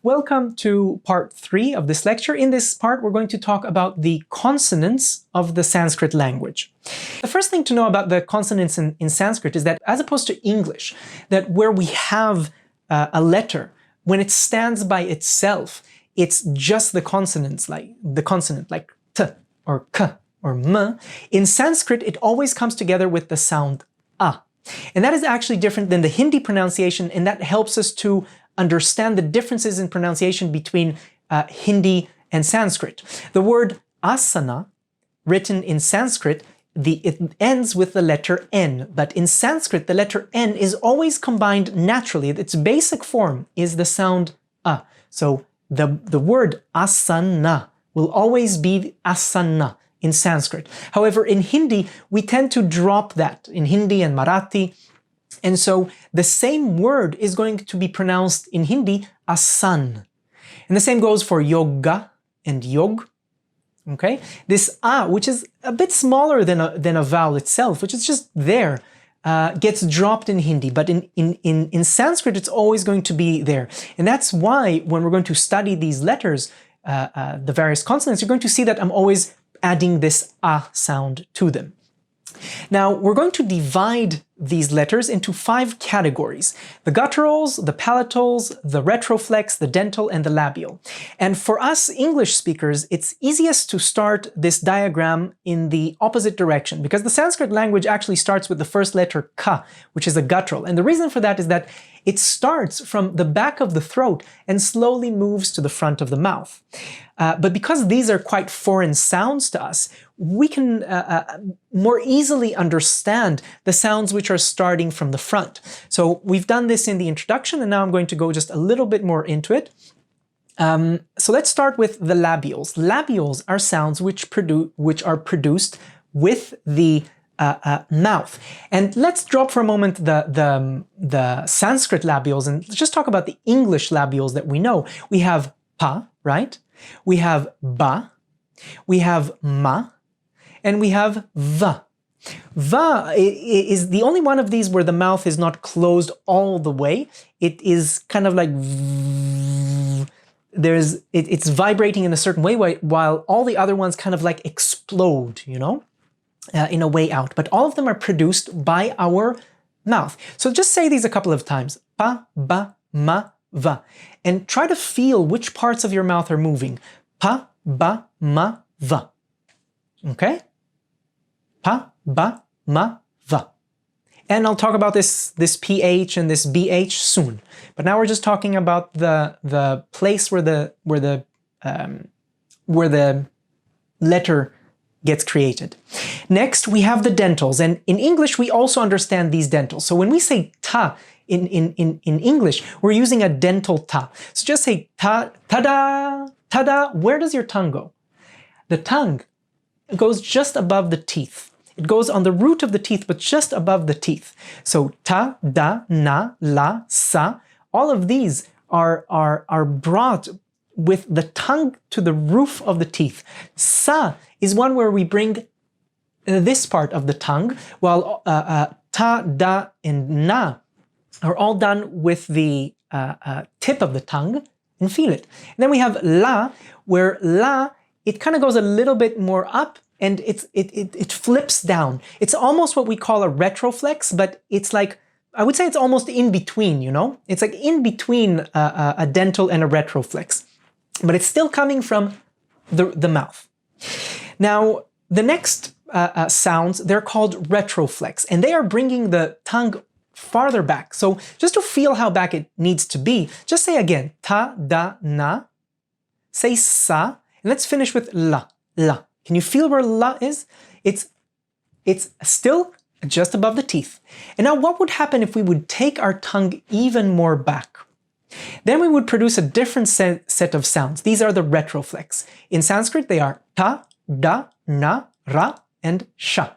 Welcome to part 3 of this lecture. In this part, we're going to talk about the consonants of the Sanskrit language. The first thing to know about the consonants in Sanskrit is that, as opposed to English, that where we have a letter, when it stands by itself, it's just the consonants, like the consonant, like t or k or m. In Sanskrit, it always comes together with the sound a. And that is actually different than the Hindi pronunciation, and that helps us to understand the differences in pronunciation between Hindi and Sanskrit. The word asana, written in Sanskrit, it ends with the letter N, but in Sanskrit the letter N is always combined naturally. Its basic form is the sound a. So the word asana will always be asana in Sanskrit. However, in Hindi, we tend to drop that, in Hindi and Marathi. And so the same word is going to be pronounced in Hindi asan. And the same goes for yoga and yog. Okay? This a, which is a bit smaller than a vowel itself, which is just there, gets dropped in Hindi. But in Sanskrit, it's always going to be there. And that's why when we're going to study these letters, the various consonants, you're going to see that I'm always adding this a sound to them. Now, we're going to divide these letters into 5 categories: the gutturals, the palatals, the retroflex, the dental, and the labial. And for us English speakers, it's easiest to start this diagram in the opposite direction, because the Sanskrit language actually starts with the first letter ka, which is a guttural. And the reason for that is that it starts from the back of the throat and slowly moves to the front of the mouth. But because these are quite foreign sounds to us, we can more easily understand the sounds which are starting from the front. So we've done this in the introduction, and now I'm going to go just a little bit more into it. So let's start with the labials. Labials are sounds which are produced with the mouth. And let's drop for a moment the Sanskrit labials and just talk about the English labials that we know. We have pa, right? We have ba, we have ma, and we have va. Va is the only one of these where the mouth is not closed all the way. It is kind of like it's vibrating in a certain way, while all the other ones kind of like explode, you know, in a way out. But all of them are produced by our mouth. So just say these a couple of times: pa, ba, ma, va. And try to feel which parts of your mouth are moving. Pa, ba, ma, va. Okay? Pa, ba, ma, va. And I'll talk about this ph and this bh soon. But now we're just talking about the place where the letter gets created. Next, we have the dentals, and in English we also understand these dentals. So when we say ta in English, we're using a dental ta. So just say ta, ta-da, ta-da. Where does your tongue go? The tongue goes just above the teeth. It goes on the root of the teeth, but just above the teeth. So ta, da, na, la, sa. All of these are brought with the tongue to the roof of the teeth. Sa is one where we bring this part of the tongue, while ta, da, and na are all done with the tip of the tongue and feel it. And then we have la, where la, it kind of goes a little bit more up, and it flips down. It's almost what we call a retroflex, but it's like, I would say it's almost in between, you know? It's like in between a dental and a retroflex. But it's still coming from the mouth. Now, the next sounds, they're called retroflex, and they are bringing the tongue farther back. So just to feel how back it needs to be, just say again, ta, da, na, say sa, and let's finish with la, la. Can you feel where la is? It's still just above the teeth. And now what would happen if we would take our tongue even more back? Then we would produce a different set of sounds. These are the retroflex. In Sanskrit, they are ta, da, na, ra, and sha.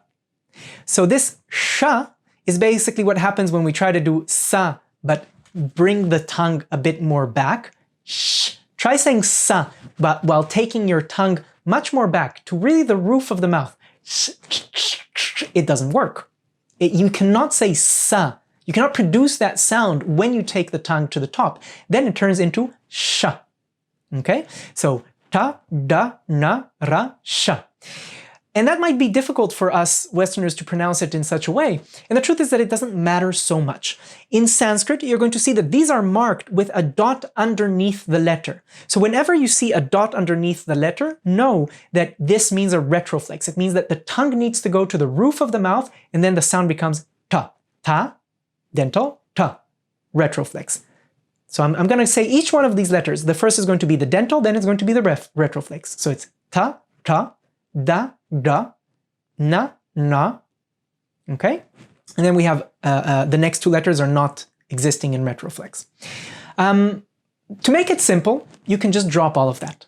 So this sha is basically what happens when we try to do sa, but bring the tongue a bit more back. Shh. Try saying sa, but while taking your tongue much more back to really the roof of the mouth. It doesn't work. You cannot say sa You cannot produce that sound when you take the tongue to the top. Then it turns into sh. Okay? So ta, da, na, ra, sh. And that might be difficult for us Westerners to pronounce it in such a way. And the truth is that it doesn't matter so much. In Sanskrit, you're going to see that these are marked with a dot underneath the letter. So whenever you see a dot underneath the letter, know that this means a retroflex. It means that the tongue needs to go to the roof of the mouth, and then the sound becomes ta. Ta, dental, ta, retroflex. So I'm going to say each one of these letters. The first is going to be the dental, then it's going to be the retroflex. So it's ta, ta, da, da, na, na, okay? And then we have the next two letters are not existing in retroflex. To make it simple, you can just drop all of that.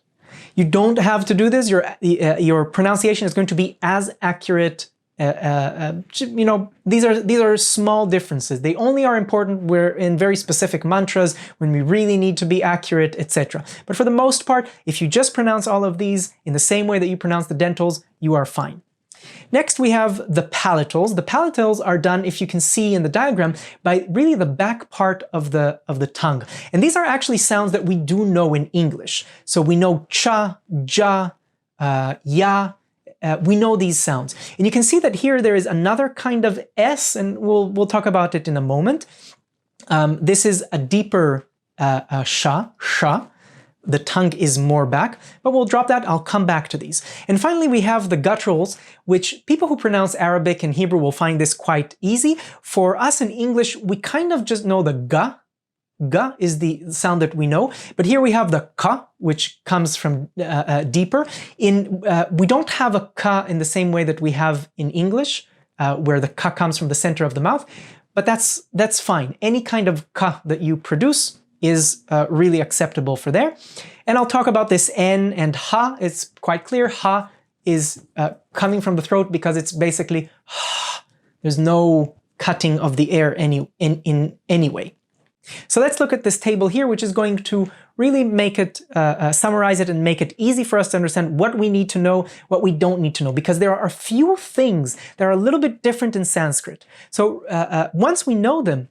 You don't have to do this. Your pronunciation is going to be as accurate. You know, these are small differences. They only are important where in very specific mantras, when we really need to be accurate, etc. But for the most part, if you just pronounce all of these in the same way that you pronounce the dentals, you are fine. Next, we have the palatals. The palatals are done, if you can see in the diagram, by really the back part of the tongue. And these are actually sounds that we do know in English. So we know cha, ja, ya. We know these sounds. And you can see that here there is another kind of S, and we'll talk about it in a moment. This is a deeper sha. The tongue is more back, but we'll drop that. I'll come back to these. And finally, we have the gutturals, which people who pronounce Arabic and Hebrew will find this quite easy. For us in English, we kind of just know the ga. Ga is the sound that we know, but here we have the ka, which comes from deeper. We don't have a ka in the same way that we have in English, where the ka comes from the center of the mouth, but that's fine. Any kind of ka that you produce is really acceptable for there. And I'll talk about this N and ha. It's quite clear. Ha is coming from the throat because it's basically ha. There's no cutting of the air in any way. So let's look at this table here, which is going to really make it, summarize it and make it easy for us to understand what we need to know, what we don't need to know, because there are a few things that are a little bit different in Sanskrit. So once we know them,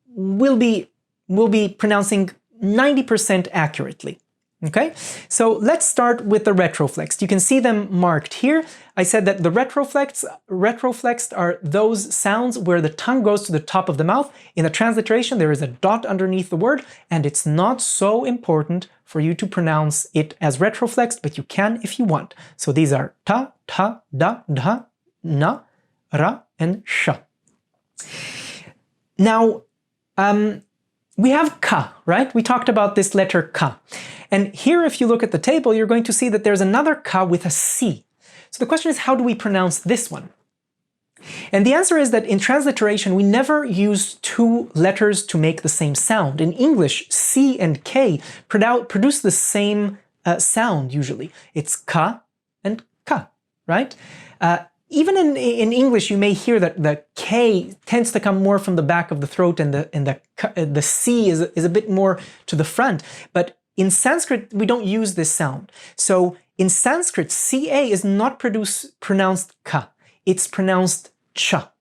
we'll be pronouncing 90% accurately. Okay, so let's start with the retroflexed. You can see them marked here. I said that the retroflexed are those sounds where the tongue goes to the top of the mouth. In the transliteration, there is a dot underneath the word, and it's not so important for you to pronounce it as retroflexed, but you can if you want. So these are ta, ta, da, dha, na, ra, and sha. Now, we have ka, right? We talked about this letter ka. And here, if you look at the table, you're going to see that there's another ka with a C. So the question is, how do we pronounce this one? And the answer is that in transliteration, we never use two letters to make the same sound. In English, C and K produce the same sound usually. It's ka and ka, right? Even in English, you may hear that the K tends to come more from the back of the throat, and the C is a bit more to the front. But in Sanskrit, we don't use this sound. So in Sanskrit, CA is not pronounced ka. It's pronounced cha.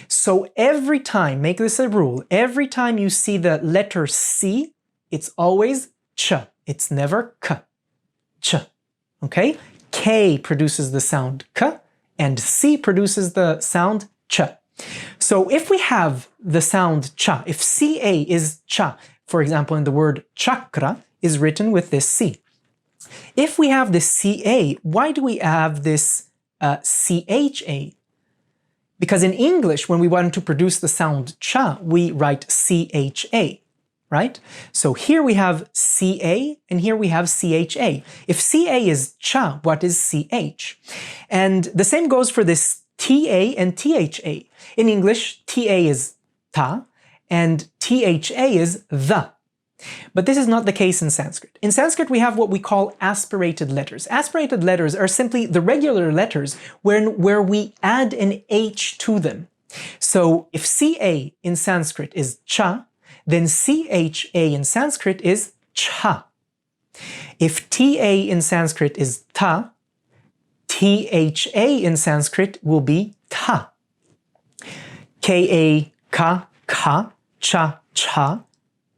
So every time, make this a rule, every time you see the letter C, it's always cha. It's never ka. Cha. Okay? K produces the sound ka, and C produces the sound cha. So if we have the sound cha, if CA is cha, for example, in the word chakra is written with this C. If we have this CA, why do we have this CHA? Because in English, when we want to produce the sound cha, we write CHA, right? So here we have CA and here we have CHA. If CA is cha, what is CH? And the same goes for this TA and THA. In English, TA is ta and THA is the. But this is not the case in Sanskrit. In Sanskrit, we have what we call aspirated letters. Aspirated letters are simply the regular letters where we add an H to them. So if CA in Sanskrit is cha, then CHA in Sanskrit is cha. If TA in Sanskrit is ta, THA in Sanskrit will be ta. KA, ka, ka, cha, cha,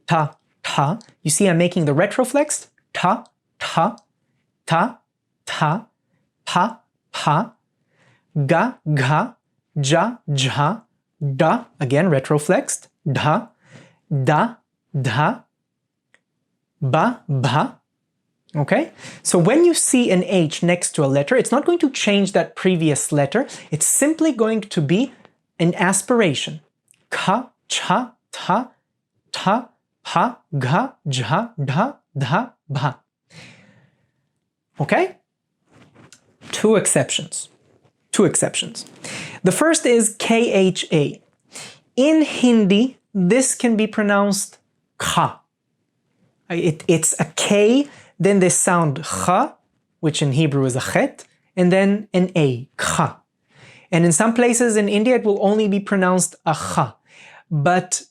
ta, ta. You see I'm making the retroflex, ta, ta, ta, ta, pa, pa, ga, ga, ja, ja, da, again retroflexed, da, da, da, ba, ba. Okay, so when you see an H next to a letter, it's not going to change that previous letter. It's simply going to be an aspiration. Ka, cha, ta, ta, pa, ga, ja, da, da, ba. Okay? Two exceptions. The first is KHA. In Hindi, this can be pronounced kha. It's a K, then this sound kha, which in Hebrew is a chet, and then an A, kha. And in some places in India, it will only be pronounced a kha. But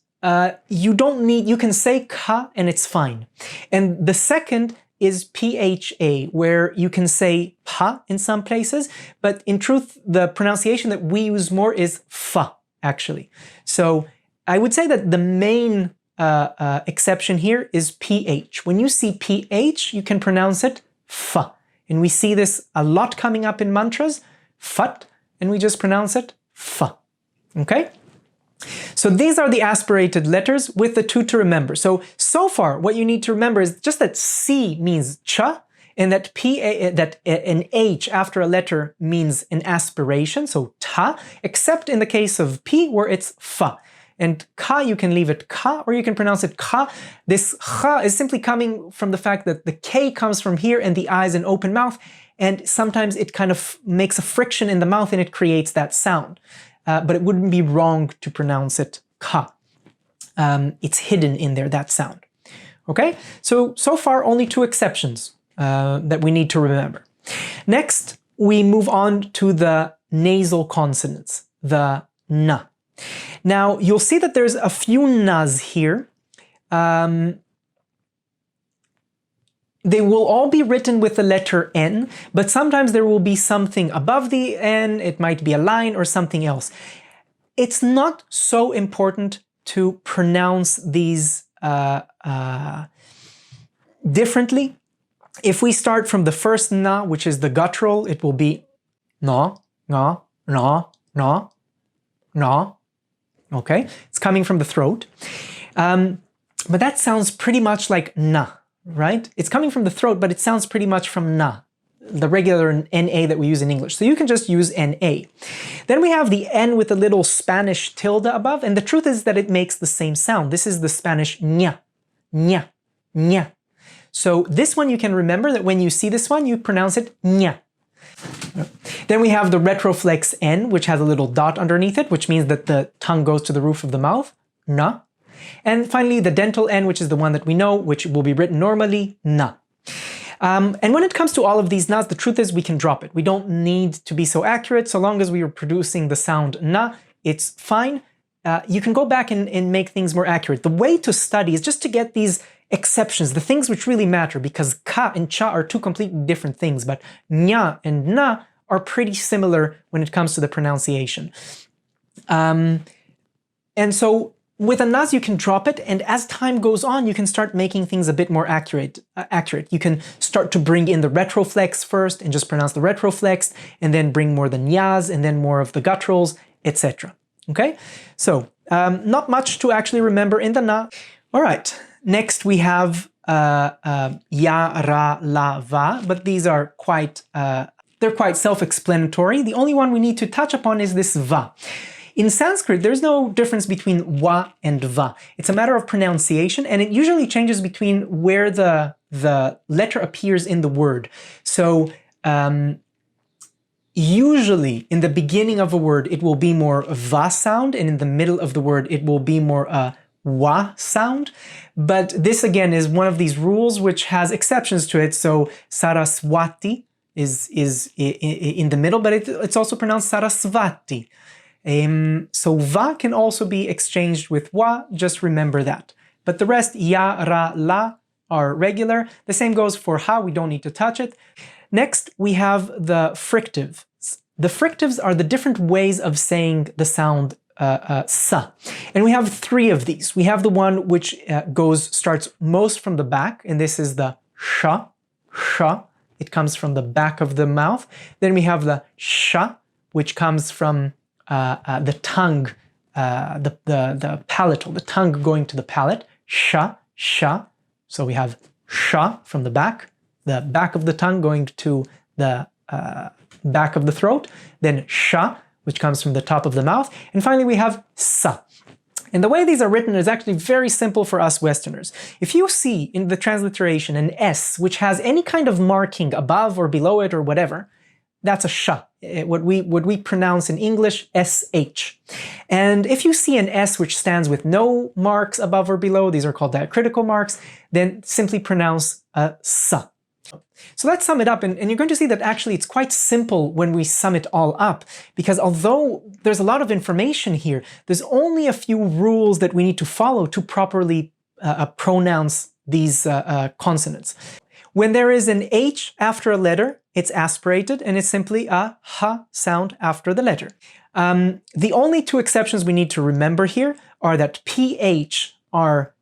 you can say kha and it's fine. And the second is PHA, where you can say pa in some places, but in truth, the pronunciation that we use more is fa, actually. So I would say that the main exception here is PH. When you see PH, you can pronounce it fa. And we see this a lot coming up in mantras, fat, and we just pronounce it fa. Okay? So these are the aspirated letters with the two to remember. So far, what you need to remember is just that C means cha, and that an H after a letter means an aspiration, so ta, except in the case of P where it's fa. And ka, you can leave it ka, or you can pronounce it ka. This kha is simply coming from the fact that the K comes from here and the I is an open mouth, and sometimes it kind of makes a friction in the mouth and it creates that sound. But it wouldn't be wrong to pronounce it ka. It's hidden in there, that sound. Okay, so far only two exceptions that we need to remember. Next, we move on to the nasal consonants, the na. Now, you'll see that there's a few nas here. They will all be written with the letter N, but sometimes there will be something above the N, it might be a line or something else. It's not so important to pronounce these differently. If we start from the first na, which is the guttural, it will be na, na, na, na, na. Okay, it's coming from the throat. But that sounds pretty much like na. Right? It's coming from the throat, but it sounds pretty much from na, the regular NA that we use in English. So you can just use NA. Then we have the N with a little Spanish tilde above, and the truth is that it makes the same sound. This is the Spanish ña, ña, ña. So this one you can remember that when you see this one, you pronounce it ña. Then we have the Retroflex N, which has a little dot underneath it, which means that the tongue goes to the roof of the mouth, na. And finally, the dental N, which is the one that we know, which will be written normally, na. And when it comes to all of these nas, the truth is we can drop it. We don't need to be so accurate. So long as we are producing the sound na, it's fine. You can go back and make things more accurate. The way to study is just to get these exceptions, the things which really matter, because ka and cha are two completely different things, but nya and na are pretty similar when it comes to the pronunciation. And so with a nas, you can drop it, and as time goes on, you can start making things a bit more accurate. You can start to bring in the retroflex first and just pronounce the retroflex, and then bring more the nyas, and then more of the gutturals, etc. Okay? So, not much to actually remember in the na. All right, next we have ya, ra, la, va, but these are quite, they're quite self-explanatory. The only one we need to touch upon is this va. In Sanskrit, there's no difference between wa and va. It's a matter of pronunciation, and it usually changes between where the letter appears in the word. So usually in the beginning of a word, it will be more va sound, and in the middle of the word, it will be more a wa sound. But this again is one of these rules which has exceptions to it. So Saraswati is in the middle, but it's also pronounced Sarasvati. So va can also be exchanged with wa, just remember that. But the rest, ya, ra, la, are regular. The same goes for ha, we don't need to touch it. Next, we have the fricatives. The fricatives are the different ways of saying the sound sa. And we have three of these. We have the one which starts most from the back, and this is the sha, sha. It comes from the back of the mouth. Then we have the sha, which comes from the tongue, the palatal, the tongue going to the palate. Sha, sha. So we have sha from the back of the tongue going to the back of the throat. Then sha, which comes from the top of the mouth. And finally, we have sa. And the way these are written is actually very simple for us Westerners. If you see in the transliteration an S which has any kind of marking above or below it or whatever, that's a sha, what we pronounce in English SH. And if you see an S which stands with no marks above or below, these are called diacritical marks, then simply pronounce a sa. So let's sum it up, and you're going to see that actually it's quite simple when we sum it all up, because although there's a lot of information here, there's only a few rules that we need to follow to properly pronounce these consonants. When there is an H after a letter, it's aspirated, and it's simply a ha sound after the letter. The only two exceptions we need to remember here are that PH are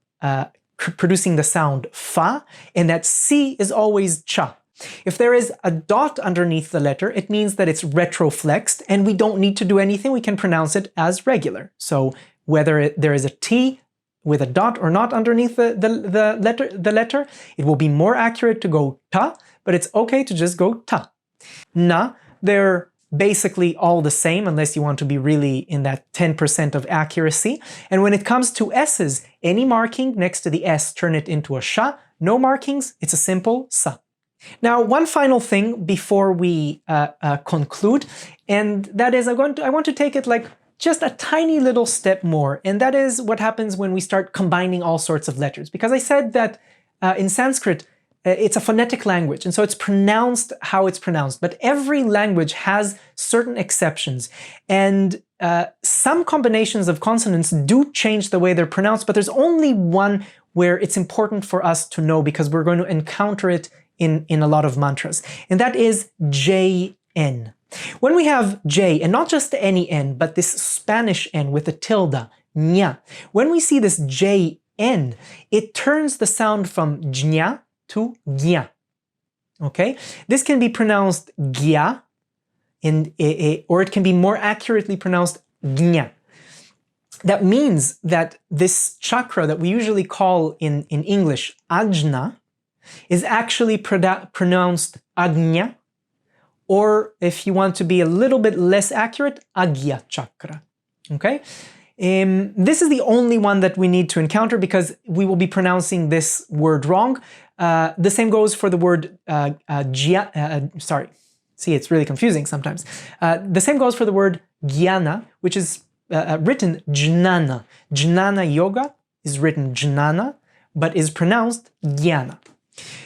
producing the sound fa, and that C is always cha. If there is a dot underneath the letter, it means that it's retroflexed, and we don't need to do anything, we can pronounce it as regular. So whether there is a T with a dot or not underneath the letter, it will be more accurate to go ta, but it's okay to just go ta. Na, they're basically all the same unless you want to be really in that 10% of accuracy. And when it comes to S's, any marking next to the S, turn it into a sha. No markings, it's a simple sa. Now, one final thing before we conclude, and that is I want to take it like just a tiny little step more, and that is what happens when we start combining all sorts of letters. Because I said that in Sanskrit, it's a phonetic language, and so it's pronounced how it's pronounced. But every language has certain exceptions, and some combinations of consonants do change the way they're pronounced, but there's only one where it's important for us to know because we're going to encounter it in a lot of mantras, and that is JN. When we have J, and not just any N, but this Spanish N with a tilde, ña, when we see this JN, it turns the sound from jña to gya. Okay? This can be pronounced gya, or it can be more accurately pronounced gnya. That means that this chakra that we usually call in English ajna is actually pronounced agnya, or if you want to be a little bit less accurate, agya chakra. Okay? This is the only one that we need to encounter because we will be pronouncing this word wrong. The same goes for the word sorry. See, it's really confusing sometimes. The same goes for the word jnana, which is written jnana. Jnana yoga is written jnana, but is pronounced jnana.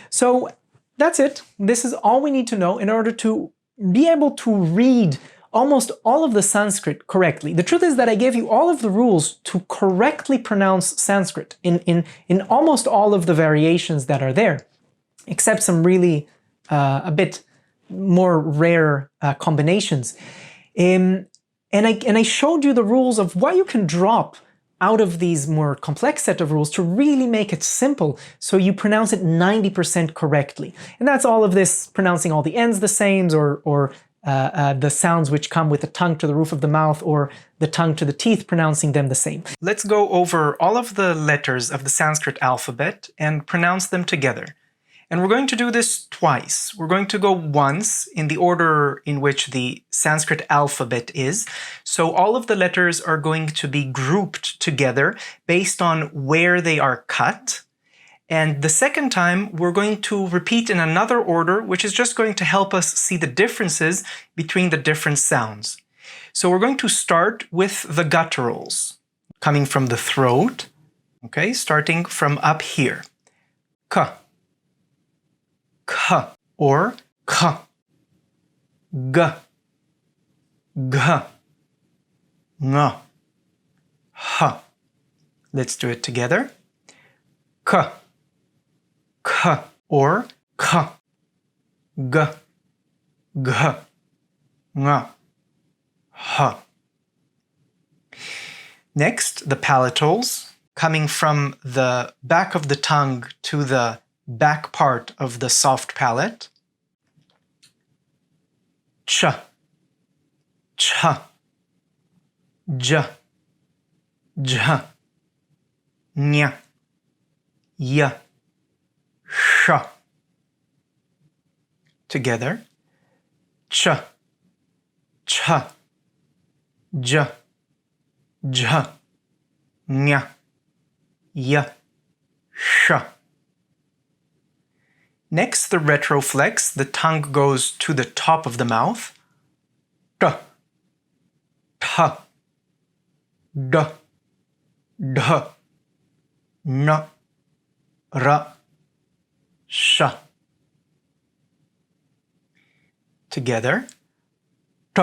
So that's it. This is all we need to know in order to be able to read almost all of the Sanskrit correctly. The truth is that I gave you all of the rules to correctly pronounce Sanskrit in almost all of the variations that are there, except some really a bit more rare combinations. And I showed you the rules of what you can drop out of these more complex set of rules to really make it simple so you pronounce it 90% correctly. And that's all of this, pronouncing all the N's the same, or the sounds which come with the tongue to the roof of the mouth or the tongue to the teeth, pronouncing them the same. Let's go over all of the letters of the Sanskrit alphabet and pronounce them together. And we're going to do this twice. We're going to go once in the order in which the Sanskrit alphabet is. So all of the letters are going to be grouped together based on where they are cut. And the second time, we're going to repeat in another order, which is just going to help us see the differences between the different sounds. So we're going to start with the gutturals, coming from the throat, okay, starting from up here. K, K, or K, G, G, Ng, H. Let's do it together. K, K, or K, G, G, Ng, H. Next, the palatals, coming from the back of the tongue to the back part of the soft palate. Ch, ch, j, j, nya, ya, sh. Together. Ch, ch, j, j, nya, ya, sh. Next, the retroflex, the tongue goes to the top of the mouth. T, t, d, d, n, r, sh. Together. T,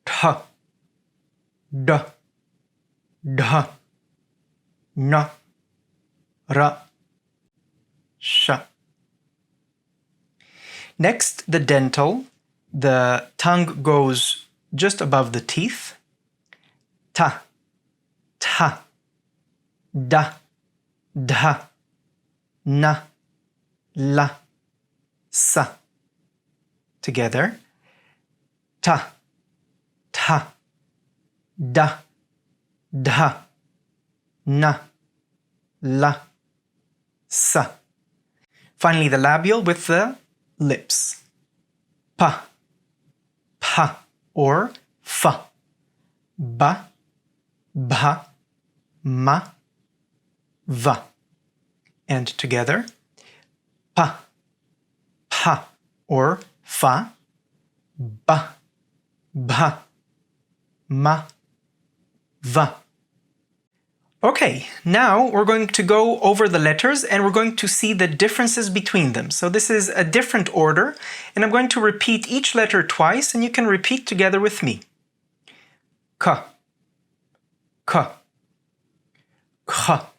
t, d, d, n, r, sh. Next, the dental. The tongue goes just above the teeth. Ta, ta, da, dha, na, la, sa. Together. Ta, ta, da, dha, na, la, sa. Finally, the labial with the lips. Pa, pa, or fa. Ba, bha, ma, va. And together. Pa, pa, or fa. Ba, bha, ma, va. Okay, now we're going to go over the letters and we're going to see the differences between them. So this is a different order, and I'm going to repeat each letter twice, and you can repeat together with me. Ka, ka, kha,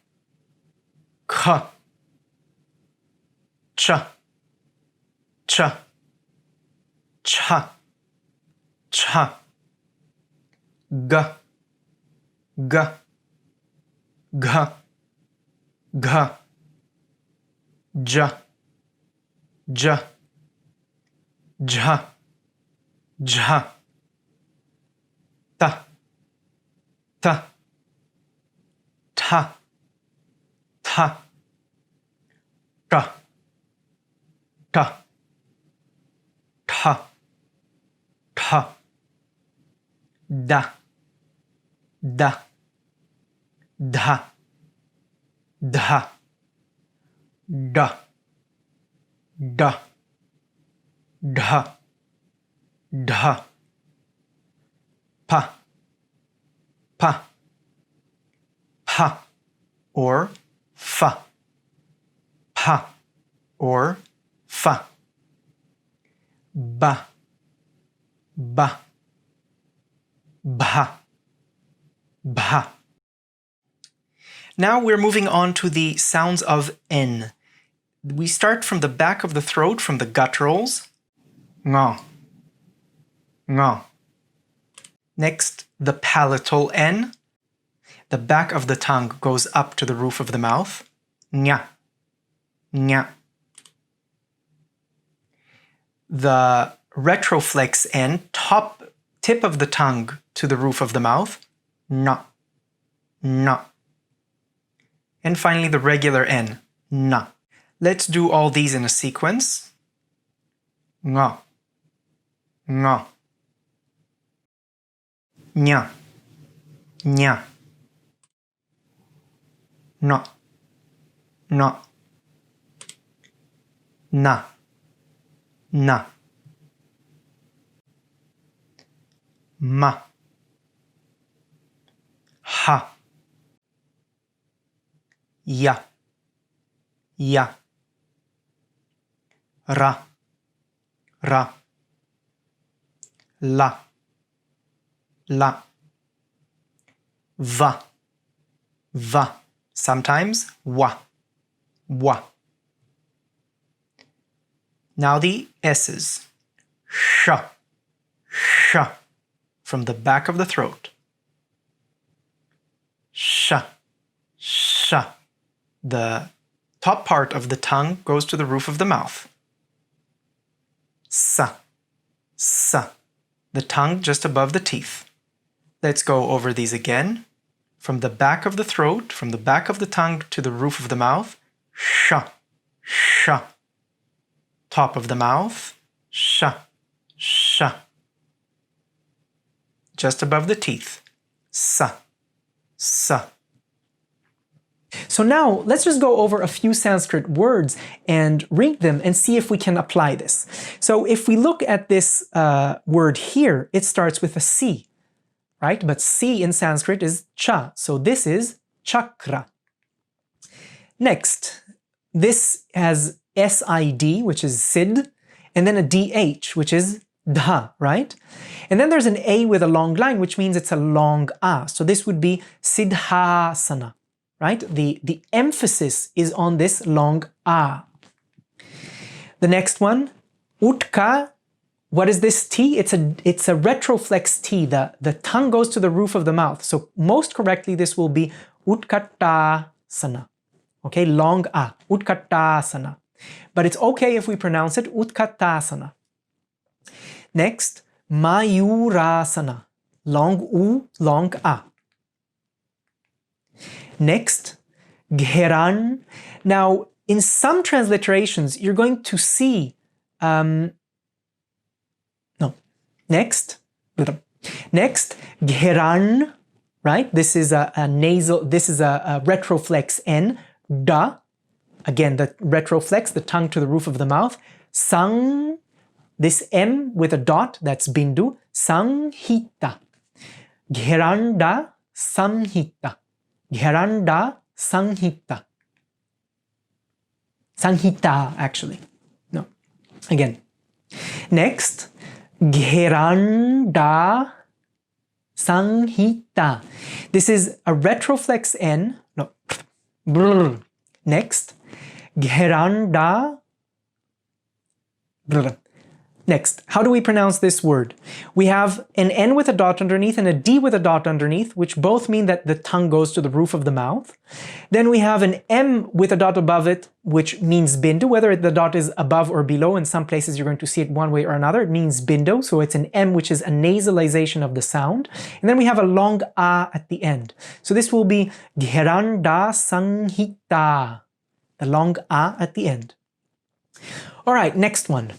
kha, cha, cha, cha, cha, ga, ga, gha, gha, ja, ja, jha, jha, ta, ta, ta, ta, ta, ta, ta, ta, da, da, dha, dha, da, da, dha, dha, pa, pa, pa, or fa, pa, or fa, ba, ba, bha, bha. Now we're moving on to the sounds of N. We start from the back of the throat, from the gutturals. Nga, nga. Next, the palatal N. The back of the tongue goes up to the roof of the mouth. Nya, nya. The retroflex N, tip of the tongue to the roof of the mouth. Na, na. And finally, the regular N, na. Let's do all these in a sequence. Nga, nga. Nya, nya. Na, na. Na, na. Ma, ha. Ya, ya. Ra, ra. La, la. Va, va. Sometimes wa, wa. Now the S's. Sh, sh. From the back of the throat. sh, sh. The top part of the tongue goes to the roof of the mouth. Sa, sa. The tongue just above the teeth. Let's go over these again. From the back of the throat, from the back of the tongue to the roof of the mouth. Sh, sh. Top of the mouth. Sh, sh. Just above the teeth. Sa, sa. So now let's just go over a few Sanskrit words and read them and see if we can apply this. So if we look at this word here, it starts with a C, right? But C in Sanskrit is cha, so this is chakra. Next, this has S-I-D, which is sid, and then a D-H, which is dha, right? And then there's an A with a long line, which means it's a long A. So this would be siddhasana. Right? The emphasis is on this long A. The next one, utka. What is this T? It's a retroflex T. The tongue goes to the roof of the mouth. So most correctly, this will be utkattasana. Okay, long A, utkattasana. But it's okay if we pronounce it utkattasana. Next, mayurasana. Long U, long A. Next, gheran. Now, in some transliterations, you're going to see, next, gheran, right? This is a nasal, this is a retroflex N, da. Again, the retroflex, the tongue to the roof of the mouth. Sang, this M with a dot, that's bindu. Sanghita. Gheranda, sanghita. Gheranda Sanghita. Sanghita, actually. No. Again. Next, Gheranda Sanghita. This is a retroflex N. No. Brr. Next, Gheranda. Brr. Next, how do we pronounce this word? We have an N with a dot underneath and a D with a dot underneath, which both mean that the tongue goes to the roof of the mouth. Then we have an M with a dot above it, which means bindu, whether the dot is above or below. In some places you're going to see it one way or another. It means bindu, so it's an M, which is a nasalization of the sound. And then we have a long A at the end. So this will be Gheranda Sanghita, the long A at the end. All right, next one.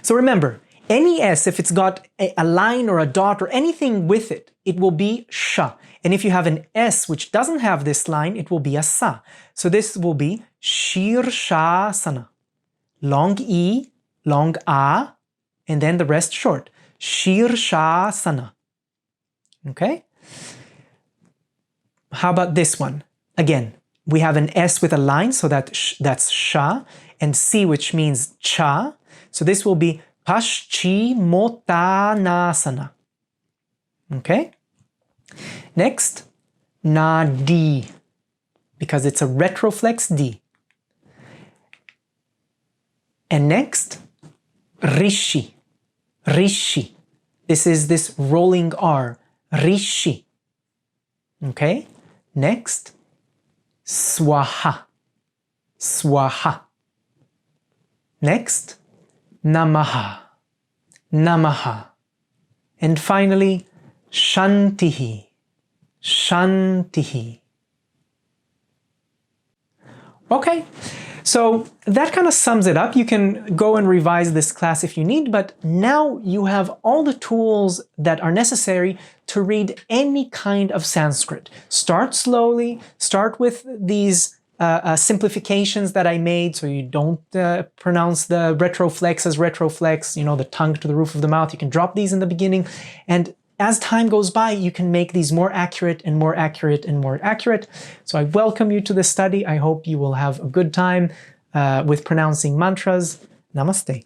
So remember, any S, if it's got a line or a dot or anything with it, it will be sha. And if you have an S which doesn't have this line, it will be a sa. So this will be shirshasana. Long E, long A, and then the rest short. Shirshasana. Okay? How about this one? Again, we have an S with a line, so that's sha, and C, which means cha. So this will be Paschimottanasana. Okay? Next, Nadi, because it's a retroflex D. And next, Rishi. Rishi. This is this rolling R. Rishi. Okay? Next, Swaha. Swaha. Next, Namaha. Namaha. And finally, Shantihi. Shantihi. Okay, so that kind of sums it up. You can go and revise this class if you need, but now you have all the tools that are necessary to read any kind of Sanskrit. Start slowly, start with these simplifications that I made so you don't pronounce the retroflex as retroflex, you know, the tongue to the roof of the mouth. You can drop these in the beginning, and as time goes by, you can make these more accurate and more accurate and more accurate. So I welcome you to this study. I hope you will have a good time with pronouncing mantras. Namaste.